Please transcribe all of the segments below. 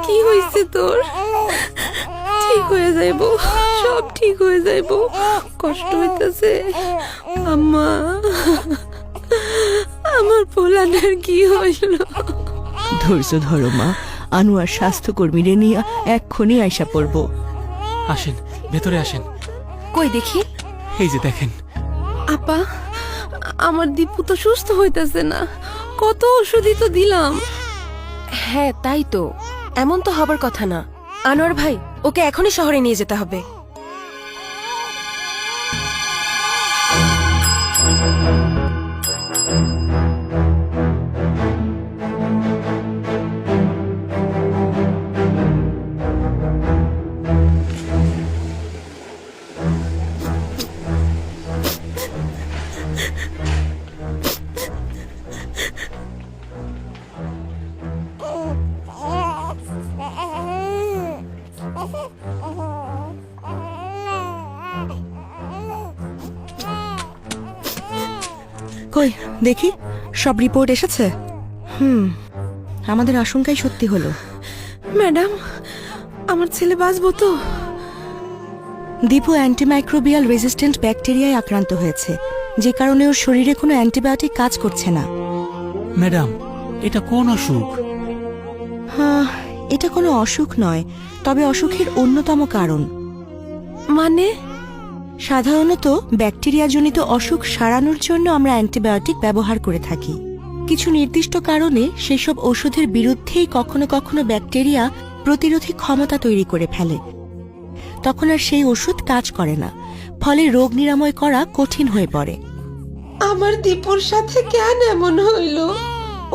কি হয়েছে তোর? ঠিক হয়ে যাইব, সব ঠিক হয়ে যাইব। কষ্ট হইতেছে আম্মা, আমার পোলানের কি হইল? ধৈর্য ধরো মা, আনোয়ার স্বাস্থ্যকর্মীরে নিয়ে এক্ষুনি আইসা পড়বো। আসেন, ভেতরে আসেন। কই দেখি। এই যে দেখেন। আপা, আমার দীপু তো সুস্থ হইতেছে না, কত ওষুধই তো দিলাম। হ্যাঁ তাই তো, এমন তো হবার কথা না। আনোয়ার ভাই, ওকে এখনই শহরে নিয়ে যেতে হবে। কই দেখি, সব রিপোর্ট এসেছে? আমাদের আশঙ্কাই সত্যি হলো। ম্যাডাম, আমার ছেলে বাঁচবো তো? দীপু অ্যান্টিমাইক্রোবিয়াল রেজিস্ট্যান্ট ব্যাকটেরিয়ায় আক্রান্ত হয়েছে, যে কারণে ওর শরীরে কোনো অ্যান্টিবায়োটিক কাজ করছে না। ম্যাডাম, এটা কোন অসুখ? হ্যাঁ, এটা কোনো অসুখ নয়, তবে অসুখের অন্যতম কারণ। মানে? সাধারণত ব্যাকটেরিয়াজনিত অসুখ সারানোর জন্য আমরা অ্যান্টিবায়োটিক ব্যবহার করে থাকি। কিছু নির্দিষ্ট কারণে সেসব ওষুধের বিরুদ্ধেই কখনো কখনো ব্যাকটেরিয়া প্রতিরোধী ক্ষমতা তৈরি করে ফেলে। তখন আর সেই ওষুধ কাজ করে না, ফলে রোগ নিরাময় করা কঠিন হয়ে পড়ে। আমার দীপুর সাথে কেন এমন হইল?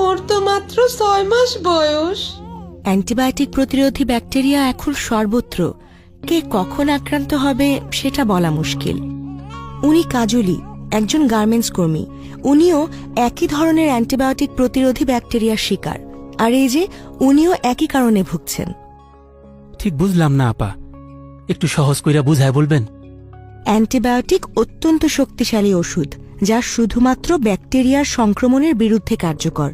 ওর তো মাত্র 6 মাস বয়স। অ্যান্টিবায়োটিক প্রতিরোধী ব্যাকটেরিয়া এখন সর্বত্র, কে কখন আক্রান্ত হবে সেটা বলা মুশকিল। উনি কাজলি, একজন গার্মেন্টস কর্মী। উনিও একই ধরনের অ্যান্টিবায়োটিক প্রতিরোধী ব্যাকটেরিয়ার শিকার, আর এই যে উনিও একই কারণে ভুগছেন। ঠিক বুঝলাম না আপা, একটু সহজ কইরা বুঝায় বলবেন? অ্যান্টিবায়োটিক অত্যন্ত শক্তিশালী ওষুধ, যা শুধুমাত্র ব্যাকটেরিয়ার সংক্রমণের বিরুদ্ধে কার্যকর।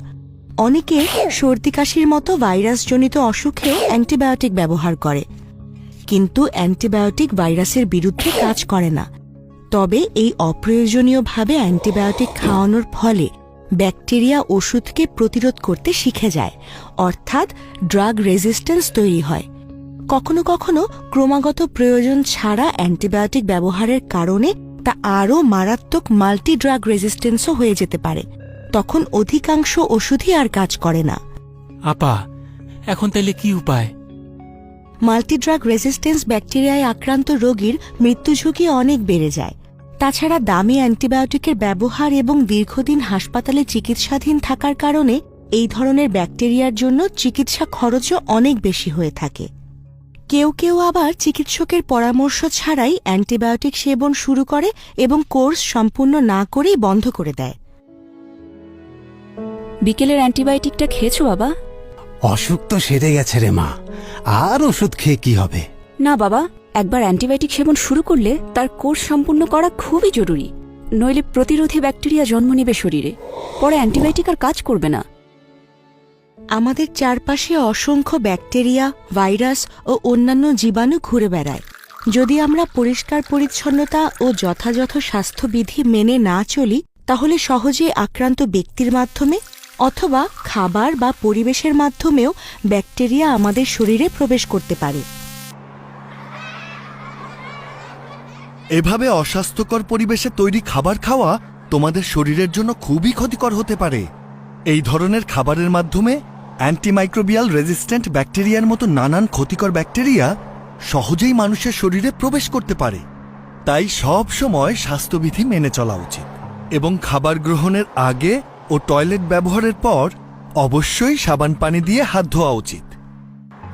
অনেকে সর্দি কাশির মতো ভাইরাসজনিত অসুখেও অ্যান্টিবায়োটিক ব্যবহার করে, কিন্তু অ্যান্টিবায়োটিক ভাইরাসের বিরুদ্ধে কাজ করে না। তবে এই অপ্রয়োজনীয়ভাবে অ্যান্টিবায়োটিক খাওয়ানোর ফলে ব্যাকটেরিয়া ওষুধকে প্রতিরোধ করতে শিখে যায়, অর্থাৎ ড্রাগ রেজিস্ট্যান্স তৈরি হয়। কখনো কখনো ক্রমাগত প্রয়োজন ছাড়া অ্যান্টিবায়োটিক ব্যবহারের কারণে তা আরও মারাত্মক মাল্টি ড্রাগ রেজিস্ট্যান্সও হয়ে যেতে পারে। তখন অধিকাংশ ওষুধই আর কাজ করে না। আপা, এখন তাইলে কি উপায়? মাল্টিড্রাগ রেজিস্ট্যান্স ব্যাকটেরিয়ায় আক্রান্ত রোগীর মৃত্যু ঝুঁকি অনেক বেড়ে যায়। তাছাড়া দামি অ্যান্টিবায়োটিকের ব্যবহার এবং দীর্ঘদিন হাসপাতালে চিকিৎসাধীন থাকার কারণে এই ধরনের ব্যাকটেরিয়ার জন্য চিকিৎসা খরচও অনেক বেশি হয়ে থাকে। কেউ কেউ আবার চিকিৎসকের পরামর্শ ছাড়াই অ্যান্টিবায়োটিক সেবন শুরু করে এবং কোর্স সম্পূর্ণ না করেই বন্ধ করে দেয়। বিকেলের অ্যান্টিবায়োটিকটা খেয়েছো বাবা? অসুখ তো সেরে গেছে রে মা, আর ওষুধ খেয়ে কি হবে? না বাবা, একবার অ্যান্টিবায়োটিক সেবন শুরু করলে তার কোর্স সম্পূর্ণ করা খুবই জরুরি, নইলে প্রতিরোধী ব্যাকটেরিয়া জন্ম নেবে শরীরে, পরে অ্যান্টিবায়োটিক আর কাজ করবে না। আমাদের চারপাশে অসংখ্য ব্যাকটেরিয়া, ভাইরাস ও অন্যান্য জীবাণু ঘুরে বেড়ায়। যদি আমরা পরিষ্কার পরিচ্ছন্নতা ও যথাযথ স্বাস্থ্যবিধি মেনে না চলি, তাহলে সহজে আক্রান্ত ব্যক্তির মাধ্যমে অথবা খাবার বা পরিবেশের মাধ্যমেও ব্যাকটেরিয়া আমাদের শরীরে প্রবেশ করতে পারে। এভাবে অস্বাস্থ্যকর পরিবেশে তৈরি খাবার খাওয়া তোমাদের শরীরের জন্য খুবই ক্ষতিকর হতে পারে। এই ধরনের খাবারের মাধ্যমে অ্যান্টিমাইক্রোবিয়াল রেজিস্ট্যান্ট ব্যাকটেরিয়ার মতো নানান ক্ষতিকর ব্যাকটেরিয়া সহজেই মানুষের শরীরে প্রবেশ করতে পারে। তাই সব সময় স্বাস্থ্যবিধি মেনে চলা উচিত এবং খাবার গ্রহণের আগে ও টয়লেট ব্যবহারের পর অবশ্যই সাবান পানি দিয়ে হাত ধোয়া উচিত।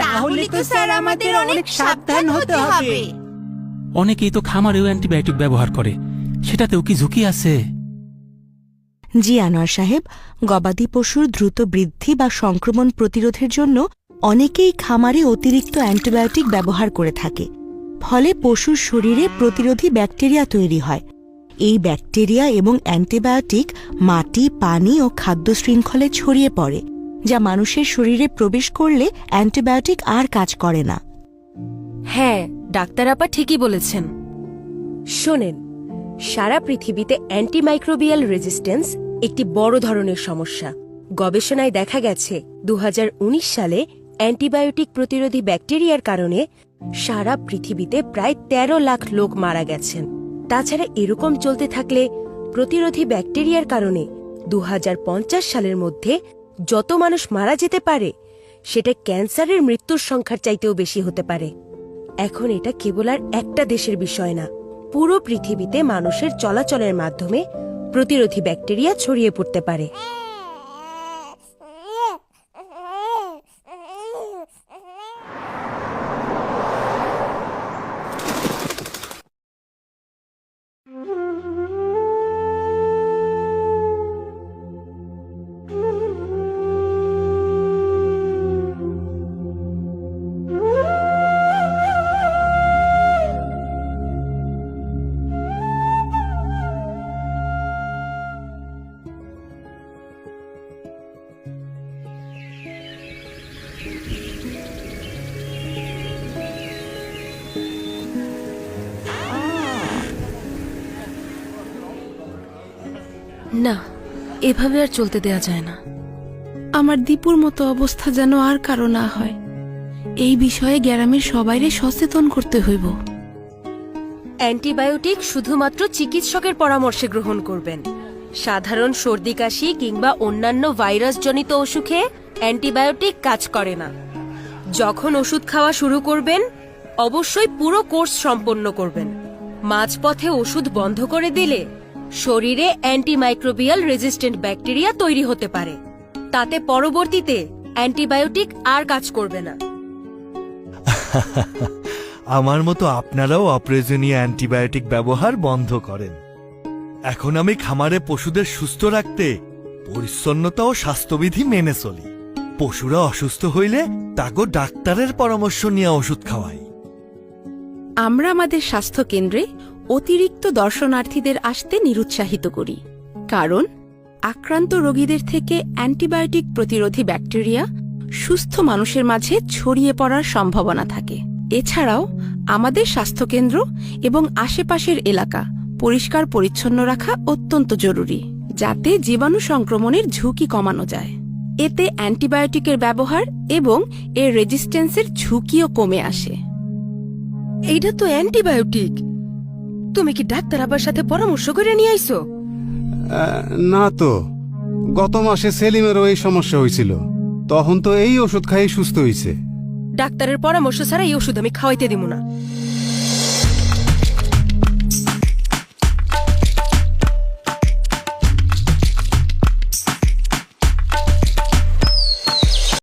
তাহলে তো স্যার আমাদের অনেক সাবধান হতে হবে। অনেকেই তো খামারেও অ্যান্টিবায়োটিক ব্যবহার করে, সেটাতেও কি ঝুঁকি আছে? জি আনোয়ার সাহেব, গবাদি পশুর দ্রুত বৃদ্ধি বা সংক্রমণ প্রতিরোধের জন্য অনেকেই খামারে অতিরিক্ত অ্যান্টিবায়োটিক ব্যবহার করে থাকে। ফলে পশুর শরীরে প্রতিরোধী ব্যাকটেরিয়া তৈরি হয়। এই ব্যাকটেরিয়া এবং অ্যান্টিবায়োটিক মাটি, পানি ও খাদ্য শৃঙ্খলে ছড়িয়ে পড়ে যা মানুষের শরীরে প্রবেশ করলে অ্যান্টিবায়োটিক আর কাজ করে না। হ্যাঁ, ডাক্তার আপা ঠিকই বলেছেন। শোনেন, সারা পৃথিবীতে অ্যান্টিমাইক্রোবিয়াল রেজিস্ট্যান্স একটি বড় ধরনের সমস্যা। গবেষণায় দেখা গেছে 2019 সালে অ্যান্টিবায়োটিক প্রতিরোধী ব্যাকটেরিয়ার কারণে সারা পৃথিবীতে প্রায় 13 লাখ লোক মারা গেছেন। তাছাড়া এরকম চলতে থাকলে প্রতিরোধী ব্যাকটেরিয়ার কারণে 2050 সালের মধ্যে যত মানুষ মারা যেতে পারে সেটা ক্যান্সারের মৃত্যুর সংখ্যার চাইতেও বেশি হতে পারে। এখন এটা কেবল আর একটা দেশের বিষয় না, পুরো পৃথিবীতে মানুষের চলাচলের মাধ্যমে প্রতিরোধী ব্যাকটেরিয়া ছড়িয়ে পড়তে পারে। না, এভাবে আর চলতে দেয়া যায় না। আমার দীপুর মতো অবস্থা যেন আর কারো না হয়, এই বিষয়ে গ্রামের সবাইরে সচেতন করতে হইব। অ্যান্টিবায়োটিক শুধুমাত্র চিকিৎসকের পরামর্শে গ্রহণ করবেন। সাধারণ সর্দি কাশি কিংবা অন্যান্য ভাইরাসজনিত অসুখে অ্যান্টিবায়োটিক কাজ করে না। যখন ওষুধ খাওয়া শুরু করবেন অবশ্যই পুরো কোর্স সম্পন্ন করবেন। মাঝপথে ওষুধ বন্ধ করে দিলে শরীরে অ্যান্টিমাইক্রোবিয়াল রেজিস্ট্যান্ট ব্যাকটেরিয়া তৈরি হতে পারে, তাতে পরবর্তীতে অ্যান্টিবায়োটিক আর কাজ করবে না। আমার মতো আপনারাও অপ্রয়োজনীয় অ্যান্টিবায়োটিক ব্যবহার বন্ধ করেন। এখন আমি খামারে পশুদের সুস্থ রাখতে পরিচ্ছন্নতা ও স্বাস্থ্যবিধি মেনে চলি। পশুরা অসুস্থ হইলে তাকে ডাক্তারের পরামর্শ নিয়ে ওষুধ খাওয়াই। আমরা আমাদের স্বাস্থ্য কেন্দ্রে অতিরিক্ত দর্শনার্থীদের আসতে নিরুৎসাহিত করি, কারণ আক্রান্ত রোগীদের থেকে অ্যান্টিবায়োটিক প্রতিরোধী ব্যাকটেরিয়া সুস্থ মানুষের মাঝে ছড়িয়ে পড়ার সম্ভাবনা থাকে। এছাড়াও আমাদের স্বাস্থ্যকেন্দ্র এবং আশেপাশের এলাকা পরিষ্কার পরিচ্ছন্ন রাখা অত্যন্ত জরুরি, যাতে জীবাণু সংক্রমণের ঝুঁকি কমানো যায়। এতে অ্যান্টিবায়োটিকের ব্যবহার এবং এর রেজিস্ট্যান্সের ঝুঁকিও কমে আসে। এইটা তো অ্যান্টিবায়োটিক। তুমি কি ডাক্তার আবার সাথে পরামর্শ করে নিয়ে আইছো? না তো, গত মাসে সেলিমেরও এই সমস্যা হয়েছিল, তখন তো এই ওষুধ খাই সুস্থ হয়েছে। ডাক্তারের পরামর্শ ছাড়া এই ওষুধ আমি খাওয়াইতে দিব না।